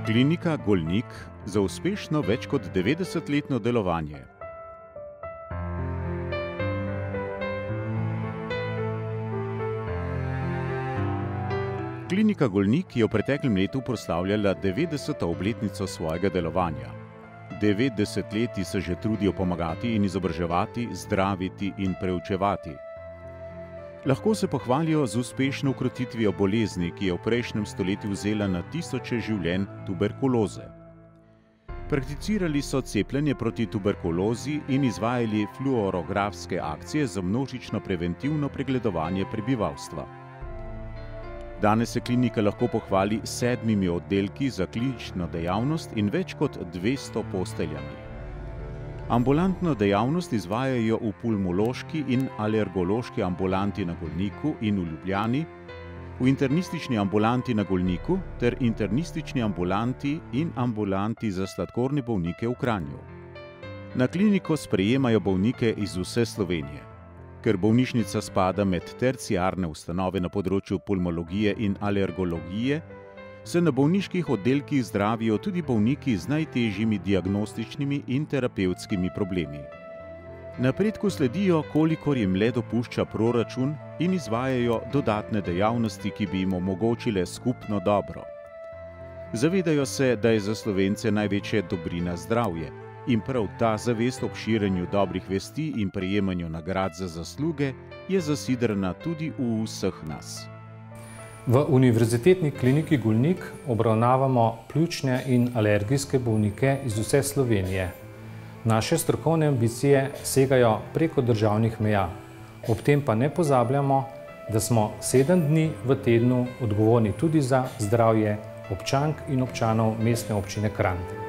Klinika Golnik za uspešno več kot 90-letno delovanje. Klinika Golnik je v preteklem letu proslavljala 90. obletnico svojega delovanja. 90 let se že trudijo pomagati in izobraževati, zdraviti in preučevati. Lahko se pohvalijo z uspešno ukrotitvijo bolezni, ki je v prejšnjem stoletju vzela na tisoče življenj, tuberkuloze. Prakticirali so cepljenje proti tuberkulozi in izvajali fluorografske akcije za množično preventivno pregledovanje prebivalstva. Danes se klinika lahko pohvali s 7 oddelki za klinično dejavnost in več kot 200 posteljami. Ambulantno dejavnost izvajajo v pulmološki in alergološki ambulanti na Golniku in v Ljubljani, v internistični ambulanti na Golniku ter internistični ambulanti in ambulanti za sladkorne bolnike v Kranju. Na kliniko sprejemajo bolnike iz vse Slovenije. Ker bolnišnica spada med terciarne ustanove na področju pulmologije in alergologije, se na bolniških oddelkih zdravijo tudi bolniki z najtežjimi diagnostičnimi in terapevtskimi problemi. Napredku sledijo, kolikor jim le dopušča proračun, in izvajajo dodatne dejavnosti, ki bi jim omogočile skupno dobro. Zavedajo se, da je za Slovence največja dobrina zdravje, in prav ta zavest ob širjenju dobrih vesti in prejemanju nagrad za zasluge je zasidrana tudi v vseh nas. V Univerzitetni kliniki Golnik obravnavamo pljučne in alergijske bolnike iz vse Slovenije. Naše strokovne ambicije segajo preko državnih meja. Ob tem pa ne pozabljamo, da smo 7 dni v tednu odgovorni tudi za zdravje občank in občanov Mestne občine Kranj.